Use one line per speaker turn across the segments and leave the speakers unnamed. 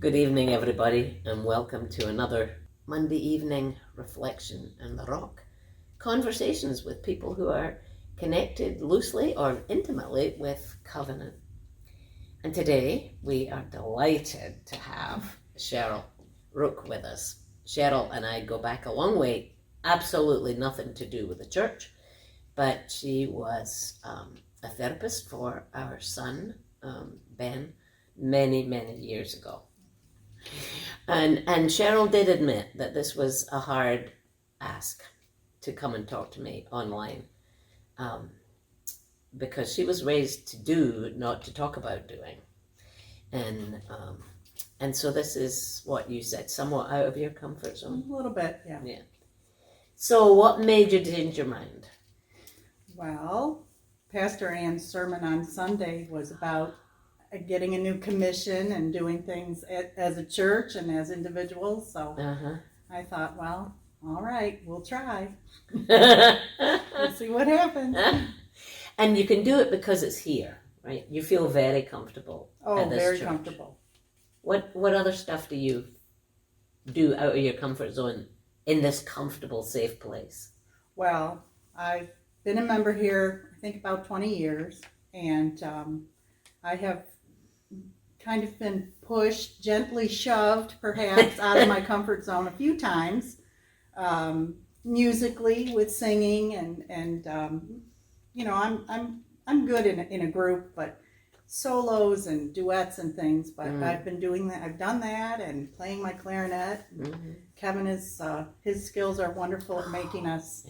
Good evening, everybody, and welcome to another Monday evening reflection in the rock. Conversations with people who are connected loosely or intimately with covenant. And today we are delighted to have Cheryl Rook with us. Cheryl and I go back a long way, absolutely nothing to do with the church, but she was a therapist for our son, Ben, many years ago. And Cheryl did admit that this was a hard ask to come and talk to me online, because she was raised to do, not to talk about doing. And so this is what you said, somewhat out of your comfort zone.
A little bit, yeah.
Yeah. So what made you change your mind?
Well, Pastor Ann's sermon on Sunday was about getting a new commission and doing things as a church and as individuals. So I thought, well, all right, we'll try. We'll see what happens.
And you can do it because it's here, right? You feel very comfortable.
Oh, very
church.
comfortable.
What other stuff do you do out of your comfort zone in this comfortable, safe place?
Well, I've been a member here, I think about 20 years, and I have kind of been pushed, gently shoved perhaps out of my comfort zone a few times, musically with singing and you know, I'm good in a group, but solos and duets and things, but I've been doing that. I've done that and playing my clarinet. Kevin is his skills are wonderful at making us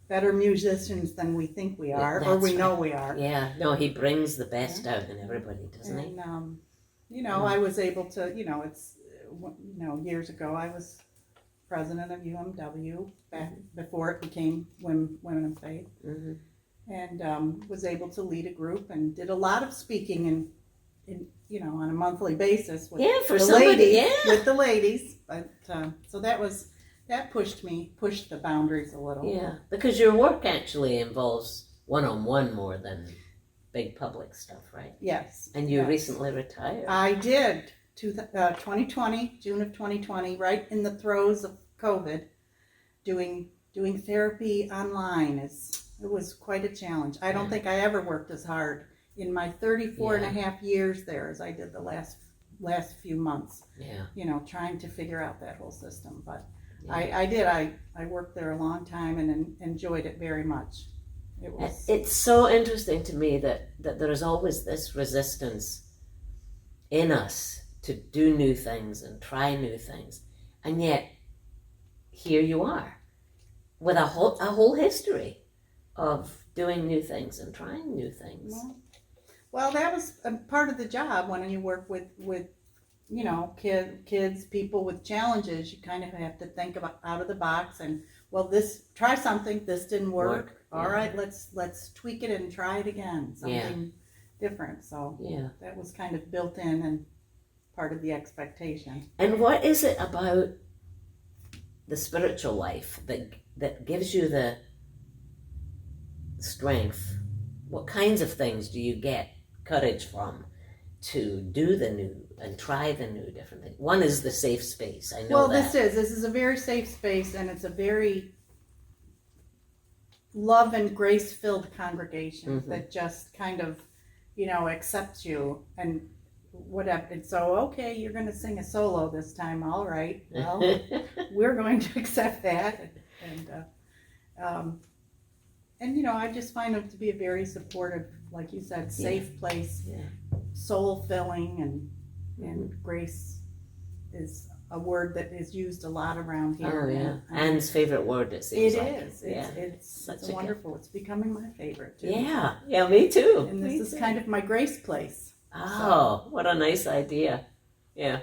better musicians than we think we are, or we know we are.
Yeah, no, he brings the best out in everybody, doesn't he?
And you know, I was able to, years ago I was president of UMW back before it became Women of Faith, and was able to lead a group and did a lot of speaking in on a monthly basis with with the ladies. But so that pushed the boundaries a little.
Yeah, because your work actually involves one-on-one more than big public stuff, right?
Yes.
And you recently retired.
I did. 2020, June of 2020, right in the throes of COVID, doing therapy online. It was quite a challenge. I don't think I ever worked as hard in my 34 and a half years there as I did the last few months. Yeah. Trying to figure out that whole system. But I did. I worked there a long time and enjoyed it very much.
It's so interesting to me that there is always this resistance in us to do new things and try new things, and yet here you are with a whole history of doing new things and trying new things.
Well, that was a part of the job when you work with kids, people with challenges. You kind of have to think about out of the box and, well, try something. This didn't work. All right, let's tweak it and try it again. Something different. So that was kind of built in and part of the expectation.
And what is it about the spiritual life that gives you the strength? What kinds of things do you get courage from to do the new and try the new different things? One is the safe space. I know
well,
that.
This is a very safe space, and it's a very love and grace-filled congregation that just kind of, accepts you and whatever. And so, okay, you're going to sing a solo this time. All right. Well, we're going to accept that. And I just find it to be a very supportive, like you said, safe place, soul-filling, and grace is a word that is used a lot around here.
Oh, yeah. Ann's favorite word, it seems like.
It's wonderful. It's becoming my favorite, too.
Yeah, me too.
And this is kind of my grace place.
Oh, so. What a nice idea. Yeah.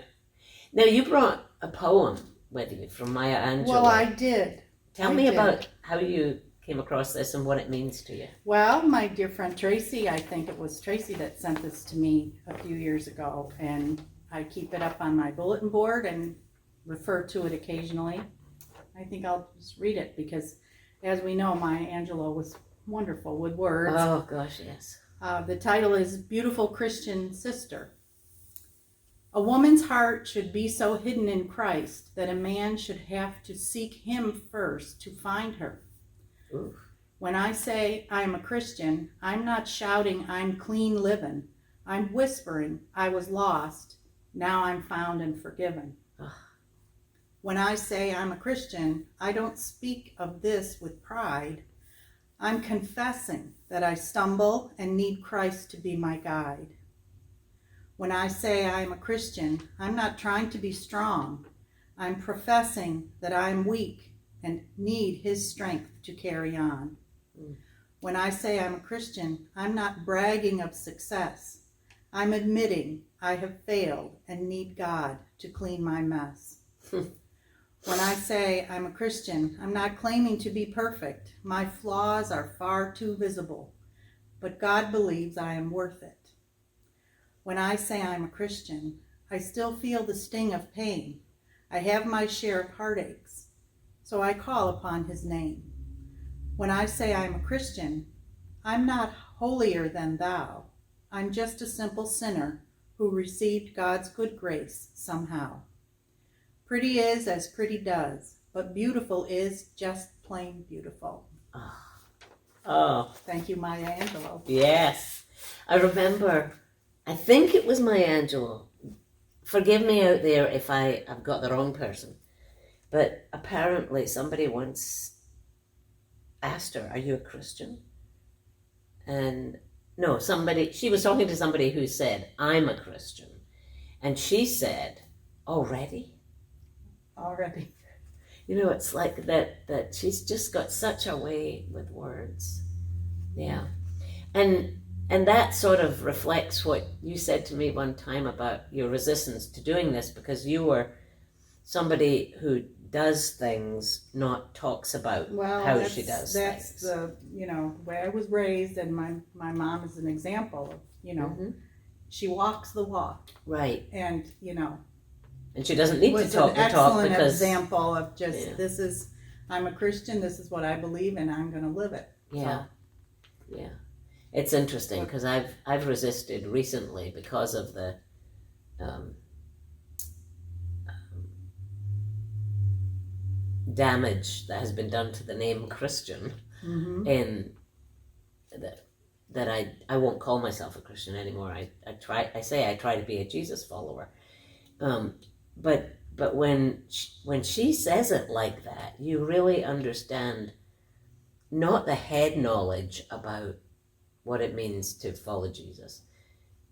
Now, you brought a poem with you from Maya Angelou.
Well, I did.
Tell me about how you came across this and what it means to you.
Well, my dear friend Tracy, I think it was Tracy that sent this to me a few years ago, and I keep it up on my bulletin board and refer to it occasionally. I think I'll just read it because, as we know, Maya Angelou was wonderful with words.
Oh, gosh, yes.
The title is Beautiful Christian Sister. A woman's heart should be so hidden in Christ that a man should have to seek him first to find her.
Oof.
When I say I'm a Christian, I'm not shouting I'm clean living. I'm whispering I was lost. Now I'm found and forgiven.
Ugh.
When I say I'm a Christian, I don't speak of this with pride. I'm confessing that I stumble and need Christ to be my guide. When I say I'm a Christian, I'm not trying to be strong. I'm professing that I'm weak and need his strength to carry on. When I say I'm a Christian, I'm not bragging of success. I'm admitting I have failed and need God to clean my mess. When I say I'm a Christian, I'm not claiming to be perfect. My flaws are far too visible, but God believes I am worth it. When I say I'm a Christian, I still feel the sting of pain. I have my share of heartaches, so I call upon his name. When I say I'm a Christian, I'm not holier than thou. I'm just a simple sinner who received God's good grace somehow. Pretty is as pretty does, but beautiful is just plain beautiful.
Oh.
Thank you, Maya Angelou.
Yes. I remember, I think it was Maya Angelou. Forgive me out there if I've got the wrong person. But apparently somebody once asked her, are you a Christian? And no, she was talking to somebody who said, I'm a Christian. And she said, already? You know, it's like that she's just got such a way with words. Yeah. And that sort of reflects what you said to me one time about your resistance to doing this, because you were somebody who does things, not talks about how she does things.
That's the, way I was raised, and my mom is an example of, she walks the walk.
Right.
And,
and she doesn't need to talk the talk, because...
was an excellent example of just, I'm a Christian, this is what I believe, and I'm going to live it.
Yeah. So. Yeah. It's interesting, because I've resisted recently because of the damage that has been done to the name Christian, in that I won't call myself a Christian anymore. I say I try to be a Jesus follower. But when she says it like that, you really understand not the head knowledge about what it means to follow Jesus,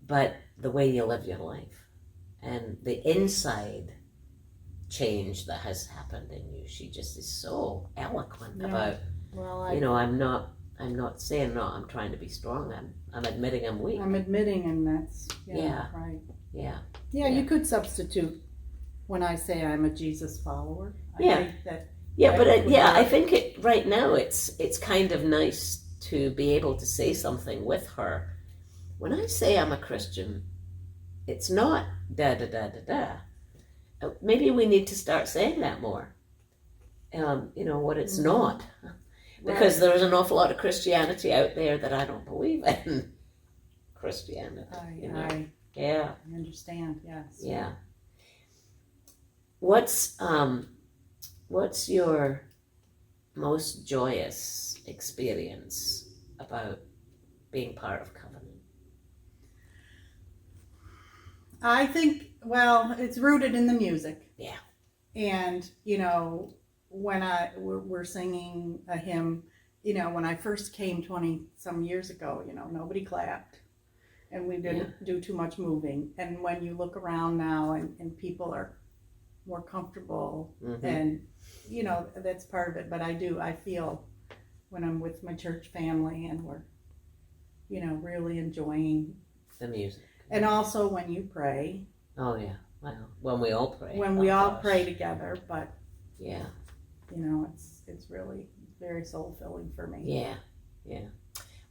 but the way you live your life and the inside change that has happened in you. She just is so eloquent about, I'm not saying I'm trying to be strong. I'm admitting I'm weak.
I'm admitting, and that's right.
Yeah.
Yeah, you could substitute when I say I'm a Jesus follower.
I think right now it's kind of nice to be able to say something with her. When I say I'm a Christian, it's not da da da da da. Maybe we need to start saying that more. What it's not. Because there's an awful lot of Christianity out there that I don't believe in. Christianity.
I understand, yes.
Yeah. What's your most joyous experience about being part of Covenant?
I think, it's rooted in the music.
Yeah.
And, when we're singing a hymn, when I first came 20-some years ago, nobody clapped. And we didn't do too much moving. And when you look around now and people are more comfortable, and, that's part of it. But I feel when I'm with my church family and we're, really enjoying
the music.
And also when you pray.
Oh, yeah. Well, when we all pray.
When we all pray together, but.
Yeah.
It's really very soul-filling for me.
Yeah, yeah.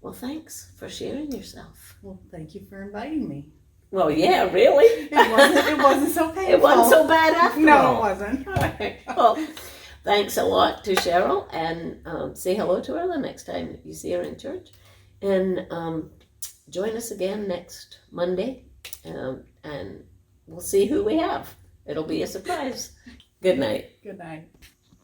Well, thanks for sharing yourself.
Well, thank you for inviting me.
Well, yeah, really?
It wasn't so painful.
It wasn't so bad after all.
No, it wasn't.
Well, thanks a lot to Cheryl, and say hello to her the next time you see her in church. And join us again next Monday, and we'll see who we have. It'll be a surprise. Good night.
Good night.